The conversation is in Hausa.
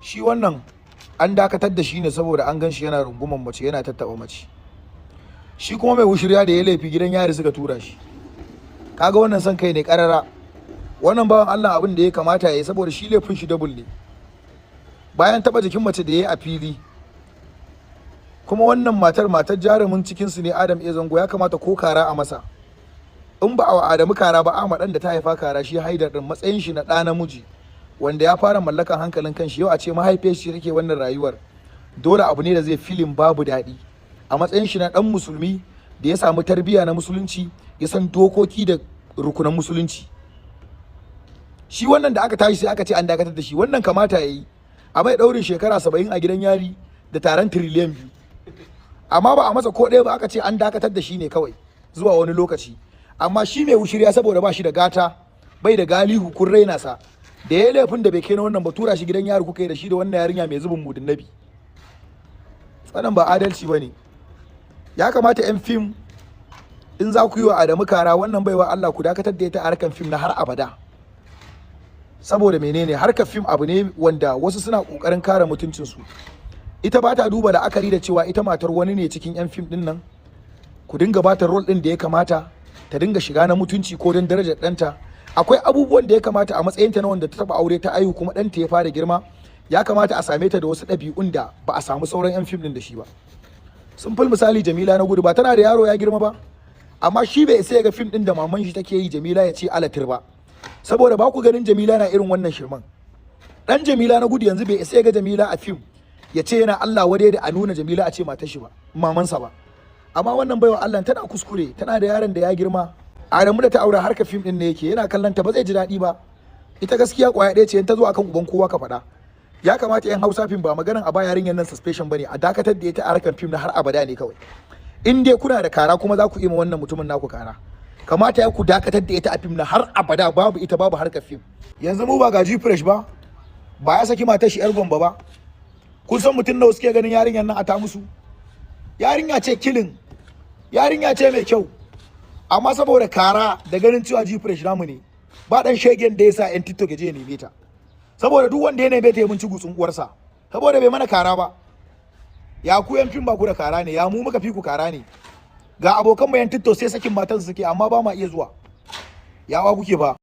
shi wannan an dakatar da shi ne saboda an gan shi yana runguman mace, yana tattaba mace. Shi kuma mai wushirya da ya laifi gidan yari suka tura shi. Kaga wannan son kai ne karara. Wannan bawan Allah abin da ya kamata ya yi, saboda shi laifin shi double ne. Bayan taba jikin mace da ya yi a fili, kuma wannan matar jarumin cikin su ne Adam ya zango, ya kamata ko kara a masa. In ba a Adamu kara ba, Ahmad dan da ta haifa kara, shi Haidar din matsayin shi na ɗa namiji wanda ya fara mallakan hankalin kanshi. Yau a ce mahaifiyar shi take wannan rayuwar, dole abu ne da zai filin babu daɗi. A matsayin shi na ɗan musulmi da ya samu tarbiyya na musulunci, ya san dokoki da rukunan musulunci. Shi wannan da aka tashi sai aka ce an dakatar da shi, wannan kamata yayi a mai daurin shekara 70 a gidan yari da taron tiriliyan 2, amma ba a masa ko ɗaya ba, aka ce an dakatar da shi ne kawai zuwa wani lokaci. Amma shi mai wushirya saboda ba shi da gata, bai da galihu, kun raina sa, da ya laifin da bai kai na wannan ba, tura shi gidan yari kuka yi da shi da wannan yarinya mai zubin mudin nabi. Wannan ba adalci ba ne. Ya kamata 'yan fim in za ku yi wa Adamu kara, wannan baiwa Allah ku dakatar da ita a harkan fim na har abada. Saboda menene? Harkar fim abu ne wanda wasu suna kokarin kare mutuncinsu. Ita ba ta duba la'akari da cewa ita matar wani ne cikin 'yan fim din nan. Ku dinga ba ta role din da ya kamata, ta dinga shiga na mutunci ko don darajar ɗanta. Akwai abubuwan da ya kamata a matsayinta na wanda ta taba aure ta aihu kuma ɗanta ya fara girma, ya kamata a same ta da wasu ɗabi'un da ba a samu sauran 'yan fim din da shi ba. Sun fil misali Jamila na gudu, ba tana da yaro ya girma ba, amma shi bai isa ya ga fim din da maman shi take yi Jamila ya ce alatir ba, saboda ba ku ganin Jamila na irin wannan shirman. Dan Jamila na gudu yanzu bai isa ya ga Jamila a fim ya ce yana Allah wadai da a nuna Jamila a ce matar shi ba, mamansa ba. Amma wannan baiwa Allah tana kuskure, tana da yaron da ya girma. Adamu da ta aure harka fim din ne yake, yana kallon ta ba zai ji daɗi ba. Ita gaskiya kwaya ɗaya ce, in ta zo akan uban kowa ka faɗa. Ya kamata 'yan Hausa fim ba maganan a ba yarinyar nan suspension bane, a dakatar da ita a harkar fim na har abada ne kawai. In dai kuna da kara kuma za ku yi ma wannan mutumin naku kara, kamata ya ku dakatar da ita a fim na har abada, babu ita babu harkar fim. Yanzu mu ba gaji fresh ba ya saki matar shi yar Gombe ba. Kun san mutum nawa suke ganin yarinyar nan a ta musu? Yarinya ce kilin, yarinya ce mai kyau, amma saboda kara da ganin cewa ji fresh namu ne, ba dan shegen da yasa 'yan TikTok ya je ya neme ta. Saboda duk wanda ya neme ta ya mun ci gutsun uwarsa, saboda bai mana kara ba. Ya ku 'yan fim ba ku da kara ne, ya mu muka fi ku kara ne. Ga abokan mu 'yan TikTok sai sakin matansu suke, amma ba ma iya zuwa. Yawa kuke ba.